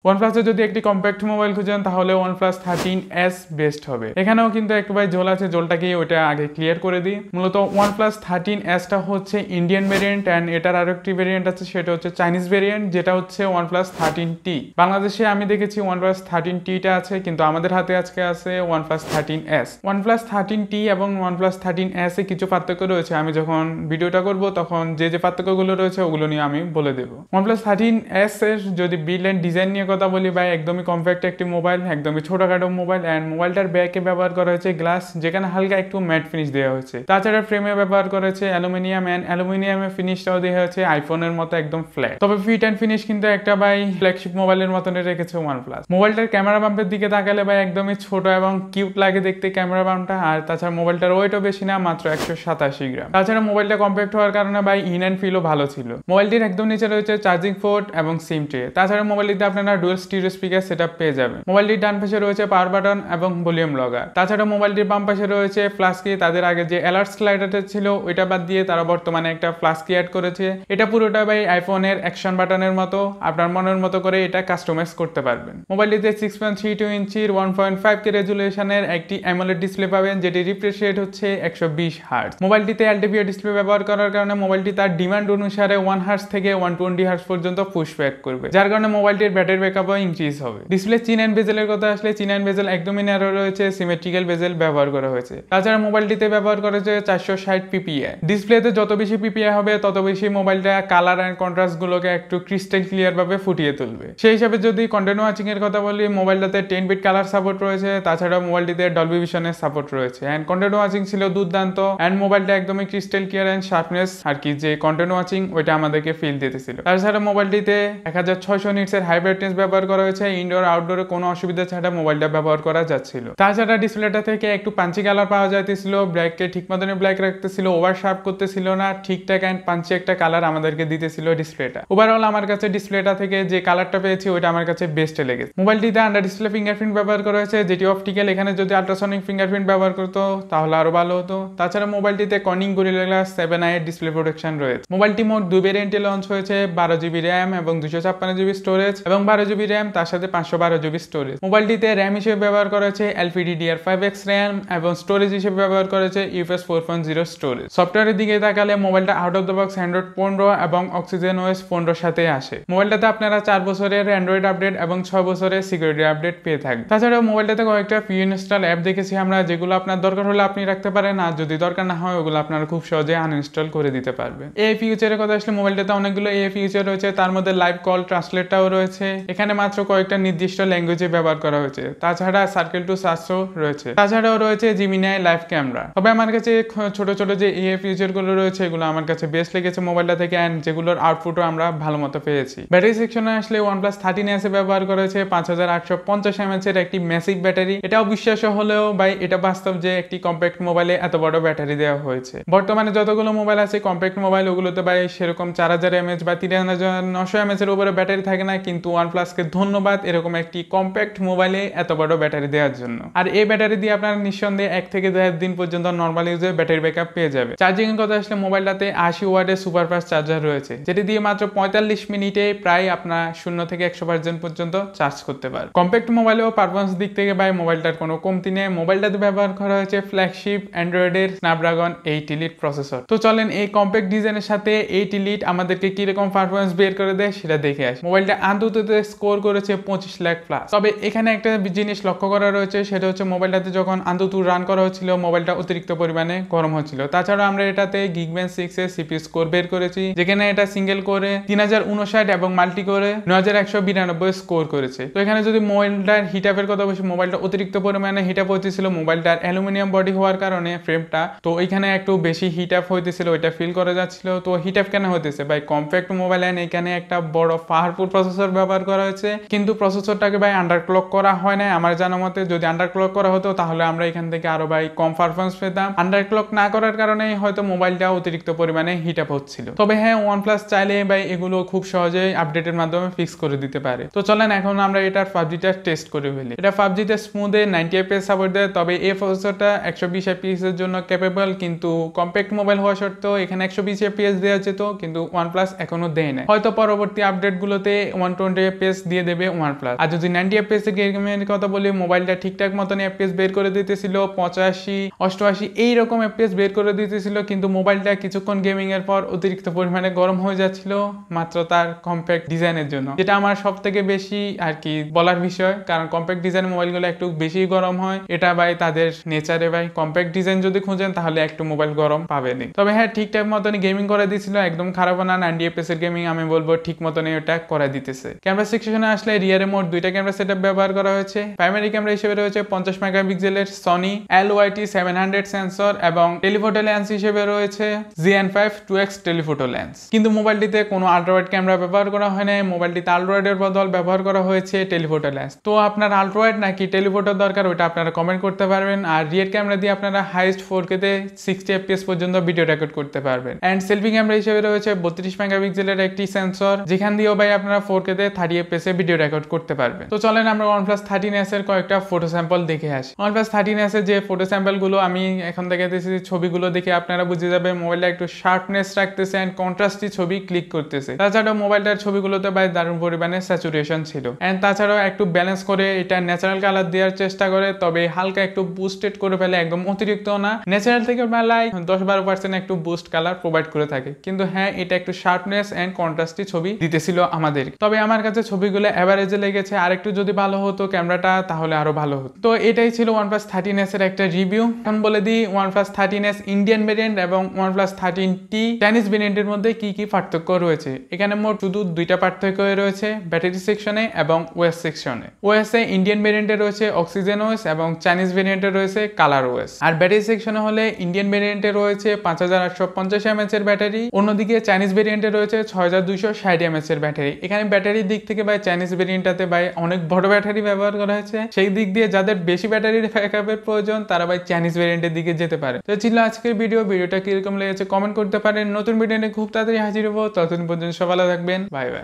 OnePlus-এ যদি একটি compact mobile খুঁজেন তাহলে OnePlus 13s বেস্ট হবে। এখানেও কিন্তু একটু ভাই ঝোল আছে, ঝোলটাকে ওইটা আগে ক্লিয়ার করে দিই। মূলত OnePlus 13s-টা হচ্ছে ইন্ডিয়ান ভেরিয়েন্ট অ্যান্ড এটার আরো একটি ভেরিয়েন্ট আছে, সেটা হচ্ছে চাইনিজ ভেরিয়েন্ট, যেটা হচ্ছে OnePlus 13T। বাংলাদেশে আমি দেখেছি OnePlus 13T-টা আছে, কিন্তু আমাদের হাতে আজকে আছে OnePlus 13s। OnePlus 13T এবং OnePlus 13s-এ কিছু পার্থক্য রয়েছে। আমি যখন ভিডিওটা করব তখন যে পার্থক্যগুলো রয়েছে ওগুলো নিয়ে আমি বলে দেবো। OnePlus 13s-এর যদি বিল্ড অ্যান্ড ডিজাইন নিয়ে কথা বলি ভাই, একদমই কম্প্যাক্ট একটি মোবাইল, একদমই ছোটখাটো মোবাইল অ্যান্ড মোবাইলটার ব্যাকে ব্যবহার করা হয়েছে গ্লাস, যেখানে হালকা একটু ম্যাট ফিনিশ দেওয়া হয়েছে। তাছাড়া ফ্রেমে ব্যবহার করা হয়েছে অ্যালুমিনিয়াম অ্যান্ড অ্যালুমিনিয়ামের ফিনিশটাও দেওয়া হয়েছে আইফোনের মতো একদম ফ্ল্যাট। তবে ফিট অ্যান্ড ফিনিশ কিন্তু একটা ভাই ফ্ল্যাগশিপ মোবাইলের মতনই রেখেছে OnePlus। মোবাইলটার ক্যামেরা বাম্পের দিকে তাকালে ভাই একদমই ছোট এবং কিউট লাগে দেখতে ক্যামেরা বাম্পটা। আর তাছাড়া মোবাইলটার ওয়েটও বেশি না, মাত্র 187 গ্রাম। তাছাড়া মোবাইলটা কম্প্যাক্ট হওয়ার কারণে ভাই ইন অ্যান্ড ফিলও ভালো ছিল। মোবাইলটির একদম নিচে রয়েছে চার্জিং পোর্ট এবং সিম ট্রে। তাছাড়া মোবাইলটিতে আপনারা ডুয়াল স্টিরিও স্পিকার সেটআপ পেয়ে যাবেন। মোবাইলটির ডান পাশে রয়েছে পাওয়ার বাটন এবং ভলিউম লগার। তাছাড়া মোবাইলটির বাম পাশে রয়েছে ফ্ল্যাশ কি। তাদের আগে যে অ্যালার্ট স্লাইডারটা ছিল ওইটা বাদ দিয়ে তারা বর্তমানে একটা ফ্ল্যাশ কি অ্যাড করেছে। এটা পুরোটা ভাই আইফোনের অ্যাকশন বাটনের মতো, আপনার মনের মতো করে এটা কাস্টমাইজ করতে পারবেন। মোবাইলটিতে 6.32 ইঞ্চির 1.5K রেজুলেশনের একটি অ্যামোলেড ডিসপ্লে পাবেন, যেটি রিফ্রেশ রেট হচ্ছে 120 হার্টজ। মোবাইলটিতে LTPO ডিসপ্লে ব্যবহার করার কারণে মোবাইলটি তার ডিমান্ড অনুসারে 1 হার্টজ থেকে 120 হার্টজ পর্যন্ত পুশ ব্যাক করবে, যার কারণে মোবাইলটির ব্যাটারি ব্যাকআপও ইনক্রিজ হবে। ডিসপ্লে চিন অ্যান্ড বেজেলের কথা আসলে চিন অ্যান্ড বেজেল একদমই ন্যারো রয়েছে, সিমেট্রিক্যাল বেজেল ব্যবহার করা হয়েছে। তাছাড়া মোবাইলটিতে ব্যবহার করা হয়েছে 460 PPI। ডিসপ্লেতে যত বেশি PPI হবে তত বেশি মোবাইলটা কালার অ্যান্ড কন্ট্রাস্ট গুলোকে একটু ক্রিস্টাল ক্লিয়ার ভাবে ফুটিয়ে তুলবে। সেই হিসাবে যদি কন্টেন্ট ওয়াচিং এর কথা বলি, মোবাইলটাতে 10 বিট কালার সাপোর্ট রয়েছে। তাছাড়া মোবাইলটিতে ডলবি ভিশনের সাপোর্ট রয়েছে অ্যান্ড কন্টেন্ট ওয়াচিং ছিল দুর্দান্ত অ্যান্ড মোবাইলটা একদমই ক্রিস্টাল ক্লিয়ার অ্যান্ড শার্পনেস আর কি যে কন্টেন্ট ওয়াচিং ওইটা আমাদেরকে ফিল দিতেছিল। তাছাড়া মোবাইলটিতে 1600 নিটসের হাই ব্রাইটনেস ব্যবহার করা হয়েছে। ইনডোর আউটডোরে কোনো অসুবিধা ছাড়া মোবাইলটা ব্যবহার করা যাচ্ছিল। তাছাড়া ডিসপ্লেটা থেকে একটু পাঞ্চি কালার পাওয়া যাইতেছিল, ব্ল্যাককে ঠিক মতনই ব্ল্যাক রাখতেছিল, ওভার শার্প করতেছিল না, ঠিকঠাক অ্যান্ড পাঞ্চি একটা কালার আমাদেরকে দিতেছিল ডিসপ্লেটা। ওভারঅল আমার কাছে ডিসপ্লেটা থেকে যে কালারটা পেয়েছি ওইটা আমার কাছে বেস্টে লেগেছে। মোবাইলটিতে আন্ডার ডিসপ্লে ফিঙ্গারপ্রিন্ট ব্যবহার করা হয়েছে, যেটি অপটিক্যাল। এখানে যদি আল্ট্রাসনিক ফিঙ্গারপ্রিন্ট ব্যবহার করতো তাহলে আরো ভালো হতো। তাছাড়া মোবাইলটিতে কর্নিং গরিলা গ্লাস 7i এর ডিসপ্লে প্রোটেকশন রয়েছে। মোবাইলটি মোট 2 ভেরিয়েন্টে লঞ্চ হয়েছে, 12GB র্যাম এবং 256GB স্টোরেজ এবং 12GB র্যাম তার সাথে 512GB স্টোরেজ। মোবাইলটিতে র্যাম হিসেবে ব্যবহার করা হয়েছে LPDDR5X র্যাম এবং স্টোরেজ হিসেবে ব্যবহার করা হয়েছে UFS 4.0 স্টোরেজ। সফটওয়্যারের দিকে তাকালে মোবাইলটা out of the box Android 15 এবং অক্সিজেন OS 15 সাথে আসে। মোবাইলটাতে আপনারা 4 বছরের অ্যান্ড্রয়েড আপডেট এবং 6 বছরের সিকিউরিটি আপডেট পেয়ে থাকবেন। তাছাড়াও মোবাইলটাতে কয়েকটা ফ্রি ইনস্টল অ্যাপ দেখেছি আমরা, যেগুলো আপনার দরকার হলে আপনি রাখতে পারেন, আর যদি দরকার না হয় ওগুলো আপনারা খুব সহজে আনইনস্টল করে দিতে পারবেন। এই ফিউচারের কথা আসলে মোবাইলটাতে অনেকগুলো ফিউচার রয়েছে, তার মধ্যে লাইভ কল ট্রান্সলেটটাও রয়েছে। এখানে মাত্র কয়েকটা নির্দিষ্ট ল্যাঙ্গুয়েজে ব্যবহার করা হয়েছে। তাছাড়া সার্কেল টু সার্চও রয়েছে। তাছাড়াও রয়েছে জিমিনাই লাইভ ক্যামেরা। তবে আমার কাছে ছোট ছোট যে ফিউচার গুলো রয়েছে এগুলো আমার কাছে বেস্ট লেগেছে মোবাইলটা থেকে, অ্যান্ড যেগুলোর আউটপুটও আমরা ভালো মতো পেয়েছি। ব্যাটারি সেকশনে আসলে OnePlus 13s এ ব্যবহার করা হয়েছে 5850 mAh এর একটি ম্যাসিভ ব্যাটারি। এটা অবিশ্বাস্য হলেও ভাই এটা বাস্তব যে একটি কম্প্যাক্ট মোবাইলে এত বড় ব্যাটারি দেওয়া হয়েছে। বর্তমানে যতগুলো মোবাইল আছে কম্প্যাক্ট মোবাইল ওগুলোতে ভাই সেরকম 4000 mAh বা 3900 mAh এর উপরে ব্যাটারি থাকে না, কিন্তু OnePlus-কে ধন্যবাদ এরকম একটি কম্প্যাক্ট মোবাইলে এত বড় ব্যাটারি দেওয়ার জন্য। আর এই ব্যাটারি দিয়ে আপনারা নিঃসন্দেহে 1 থেকে 2 দিন পর্যন্ত নর্মাল ইউজে ব্যাটারি ব্যাকআপ পেয়ে যাবে। চার্জিং এর কথা আসলে মোবাইলটাতে 80 ওয়াটের সুপারফাস্ট চার্জার রয়েছে, যেটি দিয়ে মাত্র 45 মিনিটে প্রায় আপনার 0 থেকে 100% পর্যন্ত চার্জ করতে পারে। কম্প্যাক্ট মোবাইলেও পারফরম্যান্স দিক থেকে ভাই মোবাইলটার কোনো কমতি নেই। মোবাইলটাতে ব্যবহার করা হয়েছে ফ্ল্যাগশিপ অ্যান্ড্রয়েডের স্ন্যাপড্রাগন 8 Elite প্রসেসর। তো চলেন এই কম্প্যাক্ট ডিজাইনের সাথে 8 Elite আমাদেরকে কিরকম পারফরম্যান্স বের করে দেয় সেটা দেখে আসি। মোবাইলটা আন্তর্জাতিক স্কোর করেছে 25 লাখ প্লাস। তবে এখানে একটা জিনিস লক্ষ্য করা রয়েছে, সেটা হচ্ছে মোবাইলটাতে যখন আন্তর্জাতিক রান করা হচ্ছিল মোবাইলটা অতিরিক্ত পরিমাণে গরম হচ্ছিল। তাছাড়া আমরা এটাতে Geekbench 6 এর CPU স্কোর বের করেছি, যেখানে এটা সিঙ্গেল করে 3059 এবং মাল্টি করে 9192 স্কোর করেছে। তো এখানে যদি মোবাইলটার হিট আপের কথা বলছি, মোবাইলটা অতিরিক্ত পরিমাণে হিট আপ হইতেছিল মোবাইলটার অ্যালুমিনিয়াম বডি হওয়ার কারণে ফ্রেমটা, তো এখানে একটু বেশি হিট আপ হইতেছিল, ওইটা ফিল করা যাচ্ছিল। তো হিট আপ কেন হইতেছে ভাই, কম্প্যাক্ট মোবাইল এন্ড এখানে একটা বড় পাওয়ারফুল প্রসেসর ব্যবহার করা হয়েছে, কিন্তু প্রসেসরটাকে ভাই আন্ডারক্লক করা হয় না আমার জানা মতে। যদি আন্ডারক্লক করা হতো তাহলে আমরা এখান থেকে আরো ভাই কম পারফরম্যান্স পেতাম। আন্ডারক্লক না করার কারণে হয়তো মোবাইলটা অতিরিক্ত পরিমাণে হিট আপ হচ্ছিল। তবে হ্যাঁ, OnePlus চাইলে ভাই এগুলো খুব সহজেই আপডেটের মাধ্যমে ফিক্স করে দিতে পারে। তো চলেন এখন আমরা এটার PUBG-টা টেস্ট করে ফেলি। এটা PUBG-তে স্মুথে 90 FPS সাপোর্ট দেয়, তবে এই প্রসেসরটা 120 FPS এর জন্য ক্যাপেবল, কিন্তু কম্প্যাক্ট মোবাইল হওয়া সত্ত্বেও এখানে 120 FPS দেওয়া যেত, কিন্তু OnePlus এখনো দেয় না। হয়তো পরবর্তী আপডেট গুলোতে 120 FPS FPS দিয়ে দেবে OnePlus। আর যদি 90 FPS এর গেমের কথা বলি, মোবাইলটা ঠিকঠাক মতন FPS বের করে দিতেছিল, 85 88 এইরকম FPS বের করে দিতেছিল, কিন্তু মোবাইলটা কিছুক্ষণ গেমিং এর পর অতিরিক্ত পরিমাণে গরম হয়ে যাচ্ছিল মাত্র তার কম্প্যাক্ট ডিজাইনের জন্য, যেটা আমার সব থেকে বেশি আর কি বলার বিষয়। কারণ কম্প্যাক্ট ডিজাইন মোবাইলগুলো একটু বেশি গরম হয়, এটা ভাই তাদের নেচারে ভাই। কম্প্যাক্ট ডিজাইন যদি খুঁজেন তাহলে একটু মোবাইল গরম পাবেনি। তবে হ্যাঁ, ঠিকঠাক মতন গেমিং করে দিয়েছিল, একদম খারাপ না। 90 FPS এর গেমিং আমি বলবো ঠিক মতনই ওটা করে দিতেছে। ক্যামেরা সেকশনে আসলে রিয়ারে মোট দুইটা ক্যামেরা সেটআপ ব্যবহার করা হয়েছে। প্রাইমারি ক্যামেরা হিসেবে রয়েছে 50 মেগাপিক্সেলের সনি LYT 700 সেন্সর এবং টেলিফোটো লেন্স হিসেবে রয়েছে ZN5 2x টেলিফোটো লেন্স। কিন্তু মোবাইলটিতে কোনো আল্ট্রাওয়াইড ক্যামেরা ব্যবহার করা হয় না, মোবাইলটিতে আল্ট্রাওয়াইডের বদল ব্যবহার করা হয়েছে টেলিফোটো লেন্স। তো আপনার আল্ট্রাওয়াইড নাকি টেলিফোটো দরকার ওটা আপনারা কমেন্ট করতে পারবেন। আর রিয়ার ক্যামেরা দিয়ে আপনারা হাইস্ট 4K তে 60 FPS পর্যন্ত ভিডিও রেকর্ড করতে পারবেন। এন্ড সেলফি ক্যামেরা হিসেবে রয়েছে 32 মেগাপিক্সেলের একটি সেন্সর, যেখান দিয়েও ভাই আপনারা 4K তে 30 FPS এ ভিডিও রেকর্ড করতে পারবেন। তো চলেন আমরা OnePlus 13s এর কয়েকটা ফটো স্যাম্পল দেখে আসি। OnePlus 13s এর যে ফটো স্যাম্পল গুলো আমি এখন দেখাতেছি, ছবিগুলো দেখে আপনারা বুঝে যাবে মোবাইলটা একটু শার্পনেস রাখতেছে এন্ড কন্ট্রাস্টি ছবি ক্লিক করতেছে। তাছাড়াও মোবাইলটার ছবিগুলোতে ভাই দারুণ পরিমাণে স্যাচুরেশন ছিল। এন্ড তাছাড়াও একটু ব্যালেন্স করে এটা ন্যাচারাল কালার দেওয়ার চেষ্টা করে, তবে হালকা একটু বুস্টেড করে ফেলে, একদম অতিরিক্ত না। ন্যাচারাল থেকে বেলায় 10-12% একটু বুস্ট কালার প্রোভাইড করে থাকে। কিন্তু হ্যাঁ, এটা একটু শার্পনেস এন্ড কন্ট্রাস্টি ছবি দিতেছিল আমাদের। তবে আমার কাছে ছবিগুলো এভারেজে লেগেছে, আর একটু যদি ভালো হতো ক্যামেরাটা তাহলে আরো ভালো হতো। তো এটাই ছিল OnePlus 13s এর একটা রিভিউ। এখন বলে দিই OnePlus 13s ইন্ডিয়ান ভেরিয়েন্ট এবং OnePlus 13T চাইনিজ ভেরিয়েন্টের মধ্যে কি কি পার্থক্য রয়েছে। এখানে মোট শুধু দুইটা পার্থক্য রয়েছে, ব্যাটারি সেকশনে এবং ওএস সেকশনে। ওএস এ ইন্ডিয়ান ভেরিয়েন্টে রয়েছে অক্সিজেন ওএস এবং চাইনিজ ভেরিয়েন্টে রয়েছে কালার ওএস। আর ব্যাটারি সেকশনে হলে ইন্ডিয়ান ভেরিয়েন্টে রয়েছে 5850 mAh এর ব্যাটারি, অন্যদিকে চাইনিজ ভেরিয়েন্টে রয়েছে 6260 mAh এর ব্যাটারি। এখানে ব্যাটারির দিক থেকে ভাই চাইনিজ ভেরিয়েন্টটাতে ভাই অনেক বড় ব্যাটারি ব্যবহার করা হয়েছে, সেই দিক দিয়ে যাদের বেশি ব্যাটারির ব্যাকআপের প্রয়োজন তারা ভাই চাইনিজ ভেরিয়েন্টের দিকে যেতে পারে। তো ছিল আজকের ভিডিওটা কিরকম লেগেছে কমেন্ট করতে পারেন। নতুন ভিডিও নিয়ে খুব তাড়াতাড়ি হাজির হবো, ততদিন পর্যন্ত সবাই ভালো থাকবেন, বাই বাই।